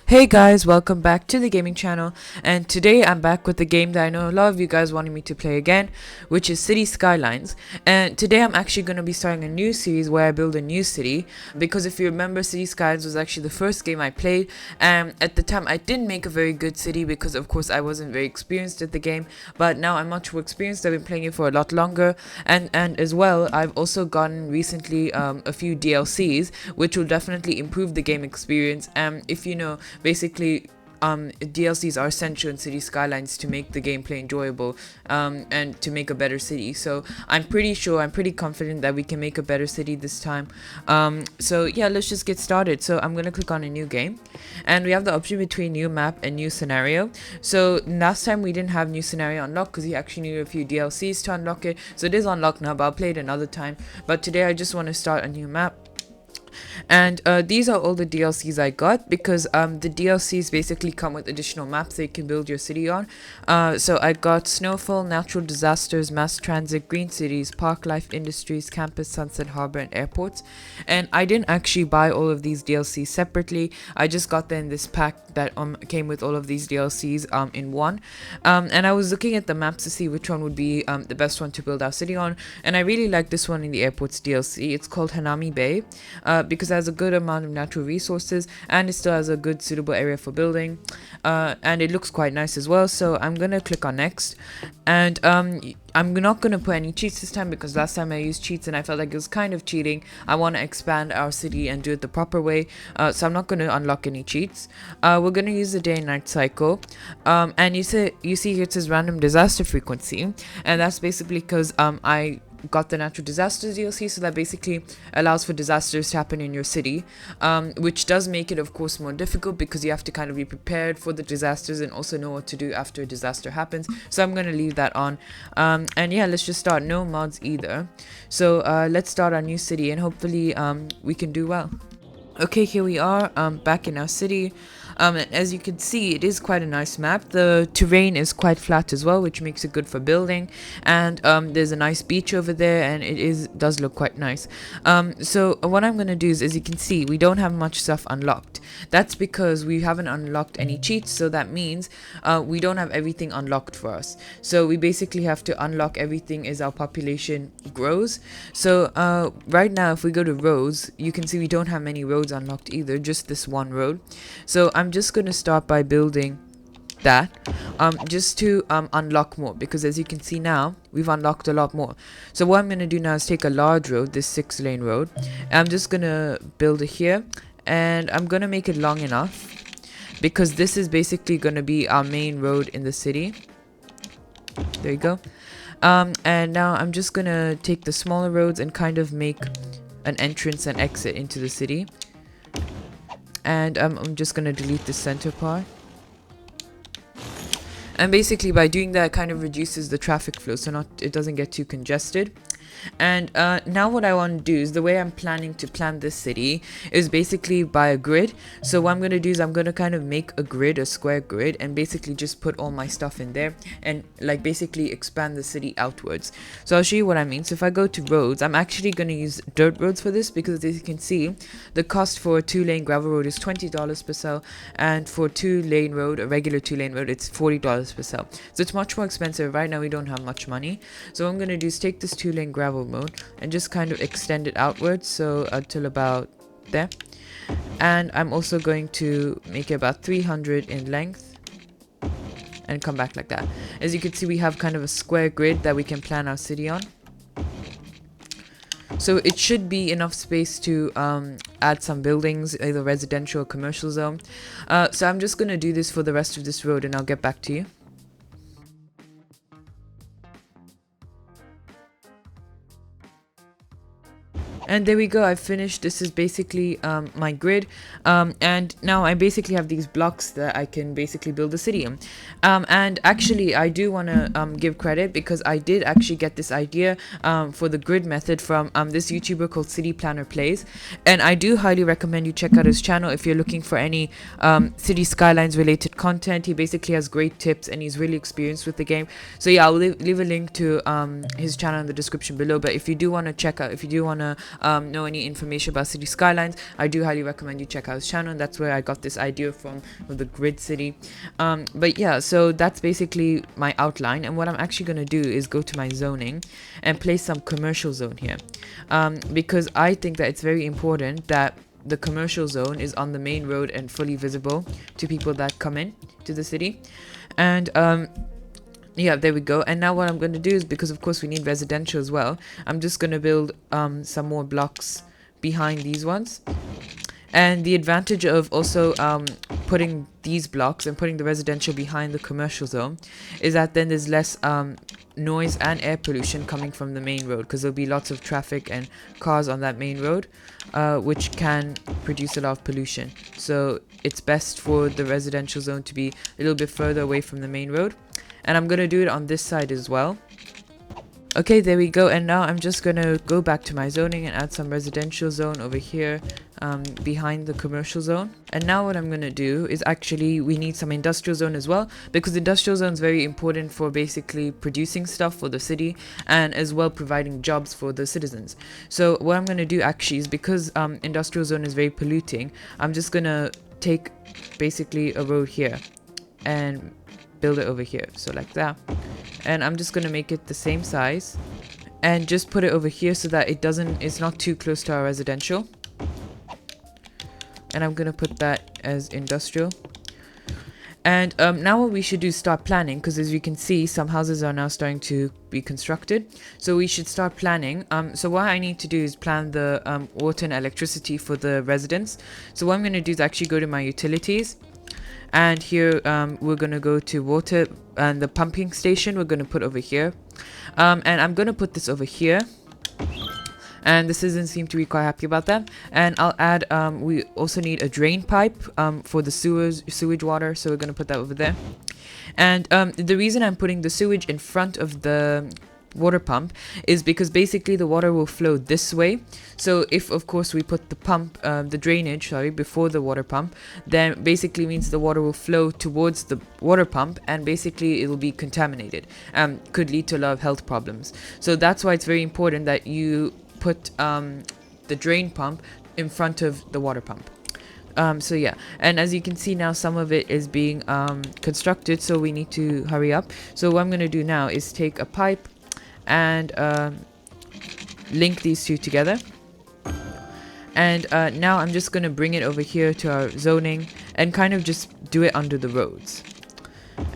Hey guys, welcome back to the gaming channel, and today I'm back with the game that I know a lot of you guys wanted me to play again, which is Cities Skylines. And today I'm actually going to be starting a new series where I build a new city, because if you remember, Cities Skylines was actually the first game I played, and at the time I didn't make a very good city because of course I wasn't very experienced at the game, but now I'm much more experienced. I've been playing it for a lot longer, and as well I've also gotten recently a few DLCs which will definitely improve the game experience. And if you know, basically DLCs are essential in City Skylines to make the gameplay enjoyable, and to make a better city. So I'm pretty confident that we can make a better city this time. So yeah, let's just get started. So I'm gonna click on a new game, and we have the option between new map and new scenario. So last time we didn't have new scenario unlocked because you actually needed a few DLCs to unlock it. So it is unlocked now, but I'll play it another time. But today I just want to start a new map. And these are all the DLCs I got, because the DLCs basically come with additional maps that you can build your city on. So I got Snowfall, Natural Disasters, Mass Transit, Green Cities, Park Life Industries, Campus, Sunset Harbor, and Airports. And I didn't actually buy all of these DLCs separately. I just got them in this pack that came with all of these DLCs in one. And I was looking at the maps to see which one would be the best one to build our city on. And I really like this one in the Airports DLC. It's called Hanami Bay. Because it has a good amount of natural resources, and it still has a good suitable area for building, and it looks quite nice as well. So I'm gonna click on next, and I'm not gonna put any cheats this time, because last time I used cheats and I felt like it was kind of cheating. I want to expand our city and do it the proper way, so I'm not gonna unlock any cheats. We're gonna use the day and night cycle, and you see here it says random disaster frequency, and that's basically because I got the natural disasters DLC, so that basically allows for disasters to happen in your city, which does make it of course more difficult, because you have to kind of be prepared for the disasters and also know what to do after a disaster happens. So I'm going to leave that on, and yeah, let's just start. No mods either. So let's start our new city, and hopefully we can do well. Okay, here we are back in our city. And as you can see, it is quite a nice map. The terrain is quite flat as well, which makes it good for building. And there's a nice beach over there, and it does look quite nice. So what I'm going to do is, as you can see, we don't have much stuff unlocked. That's because we haven't unlocked any cheats, so that means we don't have everything unlocked for us. So we basically have to unlock everything as our population grows. So right now, if we go to roads, you can see we don't have many roads unlocked either, just this one road. So I'm just going to start by building that, just to unlock more, because as you can see now, we've unlocked a lot more. So what I'm going to do now is take a large road, this 6-lane road, and I'm just going to build it here, and I'm going to make it long enough, because this is basically going to be our main road in the city. There you go. And now I'm just going to take the smaller roads and kind of make an entrance and exit into the city. And I'm just going to delete the center part. And basically by doing that, it kind of reduces the traffic flow, so it doesn't get too congested. And now what I want to do is, the way I'm planning to plan this city is basically by a grid. So what I'm going to do is I'm going to kind of make a grid, a square grid, and basically just put all my stuff in there and like basically expand the city outwards. So I'll show you what I mean. So if I go to roads, I'm actually going to use dirt roads for this, because as you can see, the cost for a 2-lane gravel road is $20 per cell, and for a 2-lane road, a regular 2-lane road, it's $40 per cell. So it's much more expensive. Right now we don't have much money. So what I'm going to do is take this 2-lane gravel mode and just kind of extend it outwards, so until about there. And I'm also going to make it about 300 in length and come back like that. As you can see, we have kind of a square grid that we can plan our city on. So it should be enough space to add some buildings, either residential or commercial zone. So I'm just going to do this for the rest of this road, and I'll get back to you. And there we go, I've finished. This is basically my grid, and now I basically have these blocks that I can basically build a city in. And actually I do want to give credit, because I did actually get this idea for the grid method from this YouTuber called City Planner Plays, and I do highly recommend you check out his channel if you're looking for any City Skylines related content. He basically has great tips, and he's really experienced with the game. So yeah, I'll leave a link to his channel in the description below. But if you do want to check out, if you do want to know any information about City Skylines, I do highly recommend you check out his channel, and that's where I got this idea from, with the grid city. But yeah, so that's basically my outline, and what I'm actually going to do is go to my zoning and place some commercial zone here, because I think that it's very important that the commercial zone is on the main road and fully visible to people that come in to the city. And yeah, there we go. And now what I'm going to do is, because of course we need residential as well, I'm just going to build some more blocks behind these ones. And the advantage of also putting these blocks and putting the residential behind the commercial zone is that then there's less noise and air pollution coming from the main road, because there'll be lots of traffic and cars on that main road, which can produce a lot of pollution. So it's best for the residential zone to be a little bit further away from the main road. And I'm going to do it on this side as well. Okay, there we go. And now I'm just going to go back to my zoning and add some residential zone over here behind the commercial zone. And now what I'm going to do is, actually we need some industrial zone as well, because industrial zone is very important for basically producing stuff for the city and as well providing jobs for the citizens. So what I'm going to do actually is, because industrial zone is very polluting, I'm just going to take basically a road here and build it over here, so like that. And I'm just going to make it the same size and just put it over here so that it's not too close to our residential. And I'm going to put that as industrial. And now what we should do is start planning, because as you can see, some houses are now starting to be constructed. So we should start planning. So what I need to do is plan the water and electricity for the residents. So what I'm going to do is actually go to my utilities. And here we're going to go to water, and the pumping station we're going to put over here. And I'm going to put this over here. And the citizens seem to be quite happy about that. And I'll add, we also need a drain pipe for the sewage water. So we're going to put that over there. And the reason I'm putting the sewage in front of the water pump is because basically the water will flow this way. So if of course we put the pump, the drainage, before the water pump, then basically means the water will flow towards the water pump, and basically it will be contaminated, could lead to a lot of health problems. So that's why it's very important that you put the drain pump in front of the water pump. So yeah, and as you can see now, some of it is being constructed, so we need to hurry up. So what I'm going to do now is take a pipe and link these two together. And now I'm just going to bring it over here to our zoning and kind of just do it under the roads.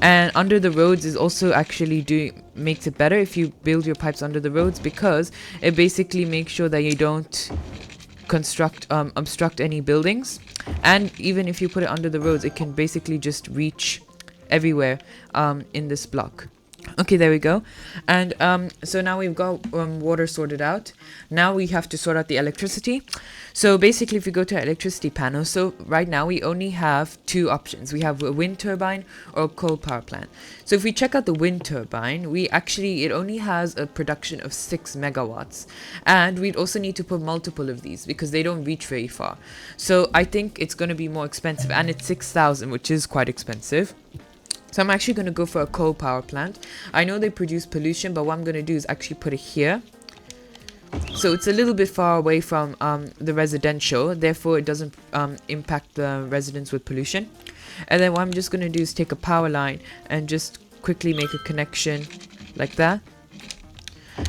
And under the roads is also actually makes it better if you build your pipes under the roads, because it basically makes sure that you don't obstruct any buildings. And even if you put it under the roads, it can basically just reach everywhere in this block. Okay, there we go. And so now we've got water sorted out. Now we have to sort out the electricity. So basically, if we go to our electricity panel, so right now we only have two options. We have a wind turbine or a coal power plant. So if we check out the wind turbine, it only has a production of 6 megawatts. And we'd also need to put multiple of these because they don't reach very far. So I think it's going to be more expensive, and it's 6,000, which is quite expensive. So I'm actually going to go for a coal power plant. I know they produce pollution, but what I'm going to do is actually put it here. So it's a little bit far away from the residential, therefore it doesn't impact the residents with pollution. And then what I'm just going to do is take a power line and just quickly make a connection like that.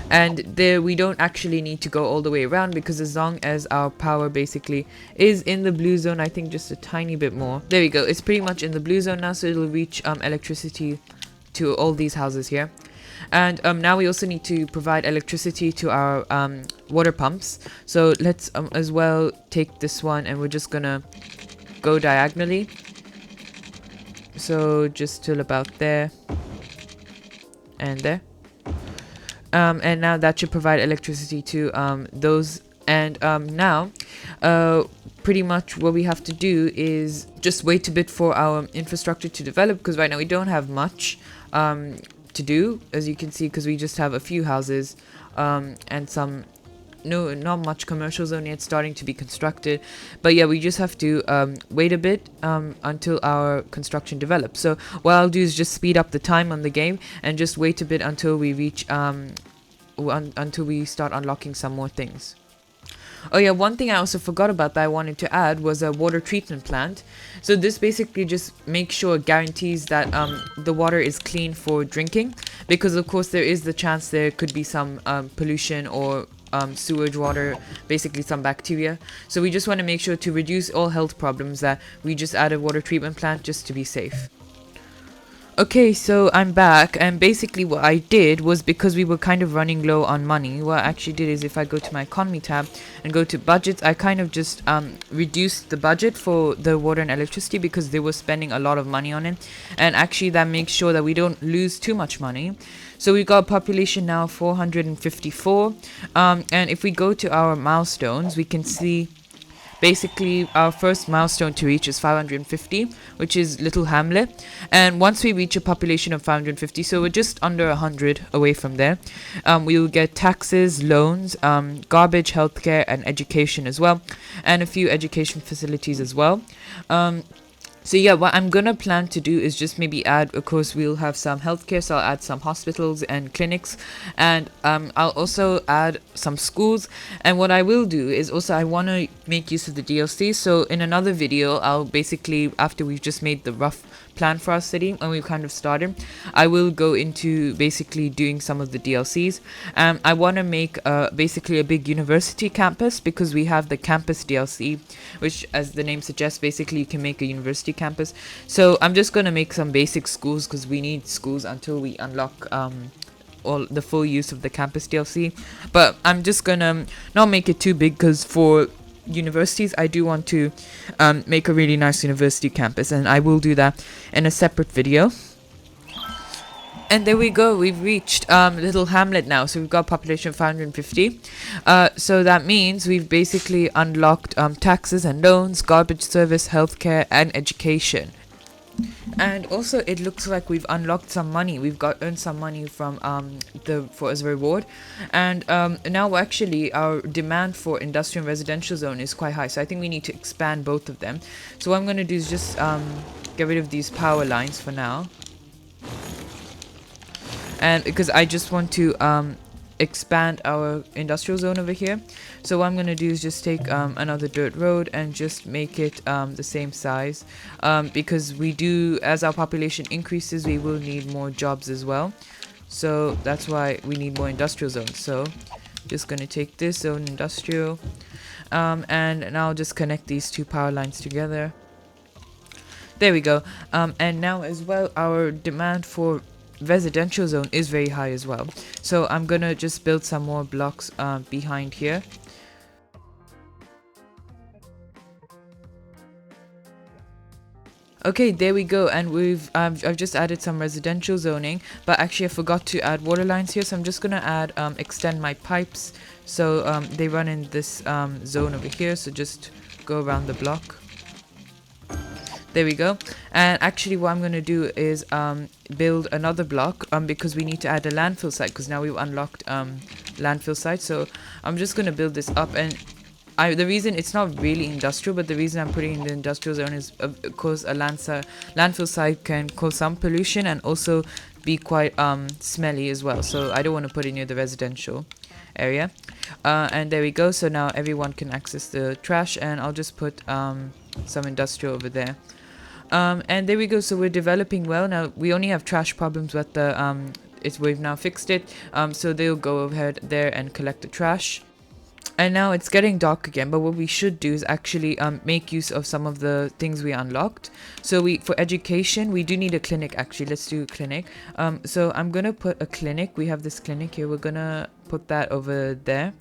And there we don't actually need to go all the way around, because as long as our power basically is in the blue zone, I think just a tiny bit more. There we go. It's pretty much in the blue zone now, so it'll reach electricity to all these houses here. And now we also need to provide electricity to our water pumps. So let's as well take this one, and we're just gonna go diagonally. So just till about there and there. And now that should provide electricity to those. And now pretty much what we have to do is just wait a bit for our infrastructure to develop, because right now we don't have much to do, as you can see, because we just have a few houses and not much commercial zone yet starting to be constructed. But yeah, we just have to wait a bit until our construction develops. So what I'll do is just speed up the time on the game and just wait a bit until we reach until we start unlocking some more things. Oh yeah, one thing I also forgot about that I wanted to add was a water treatment plant. So this basically just makes sure, guarantees that the water is clean for drinking, because of course there is the chance there could be some pollution or sewage water, basically some bacteria. So we just want to make sure to reduce all health problems that we just add a water treatment plant just to be safe. Okay, so I'm back, and basically what I did was, because we were kind of running low on money, what I actually did is, if I go to my economy tab and go to budgets, I kind of just reduced the budget for the water and electricity because they were spending a lot of money on it, and actually that makes sure that we don't lose too much money. So we got a population now 454, and if we go to our milestones, we can see basically our first milestone to reach is 550, which is Little Hamlet, and once we reach a population of 550, so we're just under 100 away from there, we will get taxes, loans, garbage, healthcare, and education as well, and a few education facilities as well. So yeah, what I'm gonna plan to do is just maybe add, of course, we'll have some healthcare, so I'll add some hospitals and clinics, and I'll also add some schools. And what I will do is also, I want to make use of the DLC. So in another video, I'll basically, after we've just made the rough plan for our city and we've kind of started, I will go into basically doing some of the DLCs. I want to make basically a big university campus, because we have the campus DLC, which, as the name suggests, basically you can make a university campus. So I'm just going to make some basic schools, because we need schools until we unlock all the full use of the campus DLC. But I'm just gonna not make it too big, because for universities I do want to make a really nice university campus, and I will do that in a separate video. And there we go, we've reached Little Hamlet now. So we've got population of 550. So that means we've basically unlocked taxes and loans, garbage service, healthcare, and education. And also it looks like we've unlocked some money. We've earned some money from for as a reward. And now actually our demand for industrial and residential zone is quite high. So I think we need to expand both of them. So what I'm going to do is just get rid of these power lines for now. And because I just want to expand our industrial zone over here. So what I'm going to do is just take another dirt road and just make it the same size, because we do, as our population increases, we will need more jobs as well. So that's why we need more industrial zones. So just going to take this zone, industrial, and now just connect these two power lines together. There we go. And now as well, our demand for residential zone is very high as well. So I'm gonna just build some more blocks behind here. Okay, there we go, and I've just added some residential zoning, but actually I forgot to add water lines here, so I'm just gonna add extend my pipes, so they run in this zone over here. So just go around the block. There we go. And actually what I'm going to do is build another block because we need to add a landfill site, because now we've unlocked landfill site. So I'm just going to build this up, and the reason it's not really industrial, but the reason I'm putting in the industrial zone is because a landfill site can cause some pollution and also be quite smelly as well. So I don't want to put it near the residential area. And there we go. So now everyone can access the trash, and I'll just put some industrial over there. And there we go. So we're developing well. Now we only have trash problems with the we've now fixed it. So they'll go ahead there and collect the trash. And now it's getting dark again, but what we should do is actually make use of some of the things we unlocked. So for education, we do need a clinic. Actually, let's do a clinic. So I'm gonna put a clinic. We have this clinic here. We're gonna put that over there.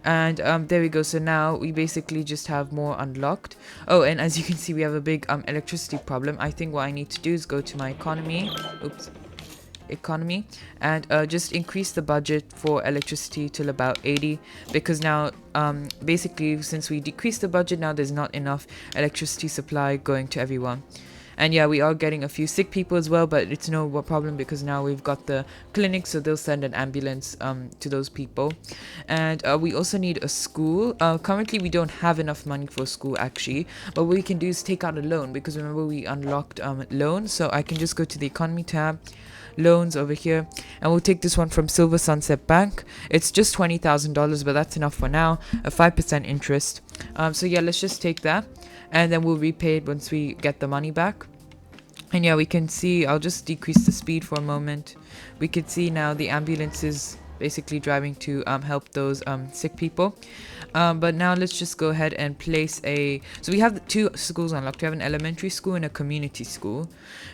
And there we go. So now we basically just have more unlocked. Oh, and as you can see, we have a big electricity problem. I think what I need to do is go to my economy. Oops. Economy, and just increase the budget for electricity till about 80, because now basically since we decreased the budget, now there's not enough electricity supply going to everyone. And yeah, we are getting a few sick people as well, but it's no problem because now we've got the clinic, so they'll send an ambulance to those people. And we also need a school. Currently we don't have enough money for a school actually, but what we can do is take out a loan, because remember we unlocked loan. So I can just go to the economy tab, loans over here, and we'll take this one from Silver Sunset Bank. It's just $20,000, but that's enough for now. A 5% interest. So yeah, let's just take that, and then we'll repay it once we get the money back. And yeah, we can see, I'll just decrease the speed for a moment. We can see now the ambulance is basically driving to help those sick people. But now let's just go ahead and place so we have two schools unlocked. We have an elementary school and a community school.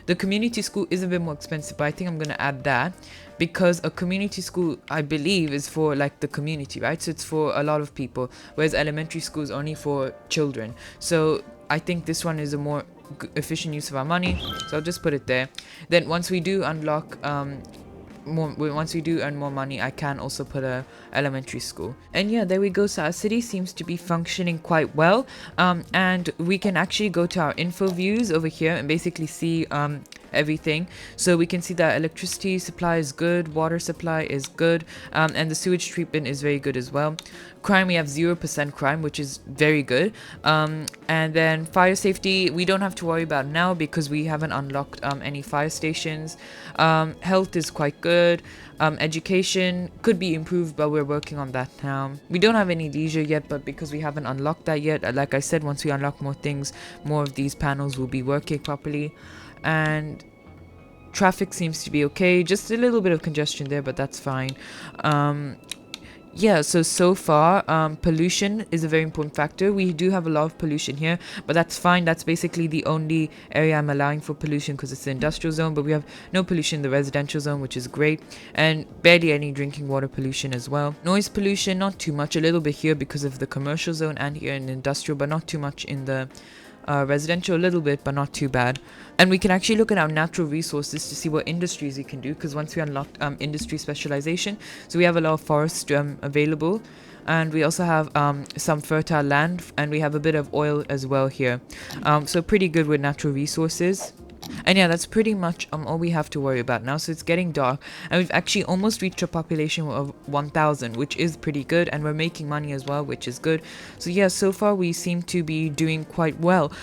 The community school is a bit more expensive, but I think I'm going to add that, because a community school, I believe, is for like the community, right? So it's for a lot of people, whereas elementary school is only for children. So I think this one is a more efficient use of our money, so I'll just put it there. Then once we do unlock once we do earn more money, I can also put a elementary school. And yeah, there we go. So our city seems to be functioning quite well, and we can actually go to our info views over here and basically see everything. So we can see that electricity supply is good, water supply is good, and the sewage treatment is very good as well. Crime, we have 0% crime, which is very good. And then fire safety, we don't have to worry about now because we haven't unlocked any fire stations. Health is quite good. Education could be improved, but we're working on that now. We don't have any leisure yet, but because we haven't unlocked that yet, like I said, once we unlock more things, more of these panels will be working properly. And traffic seems to be okay, just a little bit of congestion there, but that's fine. Yeah, so far pollution is a very important factor. We do have a lot of pollution here, but that's fine. That's basically the only area I'm allowing for pollution because it's the industrial zone, but we have no pollution in the residential zone, which is great, and barely any drinking water pollution as well. Noise pollution, not too much, a little bit here because of the commercial zone and here in the industrial, but not too much in the residential, a little bit, but not too bad. And we can actually look at our natural resources to see what industries we can do, because once we unlocked industry specialization, so we have a lot of forest available, and we also have some fertile land, and we have a bit of oil as well here. So pretty good with natural resources. And yeah, that's pretty much all we have to worry about now. So it's getting dark, and we've actually almost reached a population of 1,000, which is pretty good, and we're making money as well, which is good. So yeah, so far we seem to be doing quite well.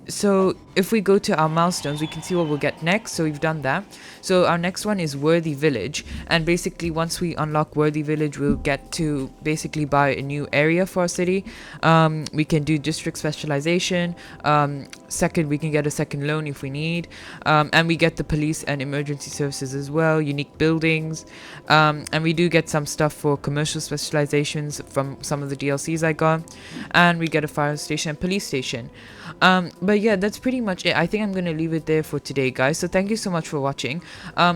So if we go to our milestones, we can see what we'll get next. So we've done that. So our next one is Worthy Village, and basically once we unlock Worthy Village, we'll get to basically buy a new area for our city. We can do district specialization. Second, we can get a second loan if we need, and we get the police and emergency services as well, unique buildings, and we do get some stuff for commercial specializations from some of the DLCs I got, and we get a fire station and police station. But yeah, that's pretty much it. I think I'm gonna leave it there for today, guys. So thank you so much for watching.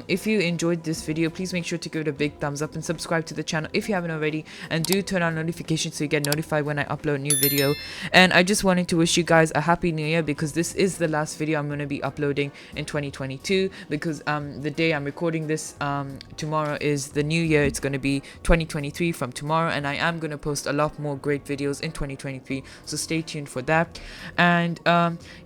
If you enjoyed this video, please make sure to give it a big thumbs up and subscribe to the channel if you haven't already, and do turn on notifications so you get notified when I upload a new video. And I just wanted to wish you guys a happy new year, because this is the last video I'm going to be uploading in 2022, because the day I'm recording this tomorrow is the new year. It's going to be 2023 from tomorrow, and I am going to post a lot more great videos in 2023, so stay tuned for that. And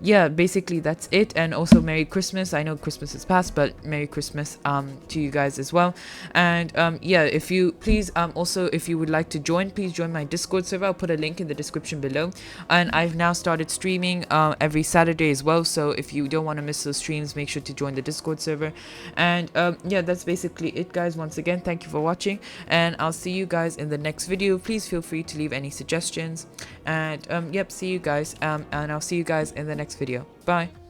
yeah, basically that's it. And also Merry Christmas. I know Christmas is past, but Merry Christmas to you guys as well. And yeah, if you please also, if you would like to join, please join my Discord server. I'll put a link in the description below. And I've now started streaming every Saturday as well, so if you don't want to miss those streams, make sure to join the Discord server. And yeah, that's basically it, guys. Once again, thank you for watching, and I'll see you guys in the next video. Please feel free to leave any suggestions, and yep, see you guys, and I'll see you guys in the next video. Bye.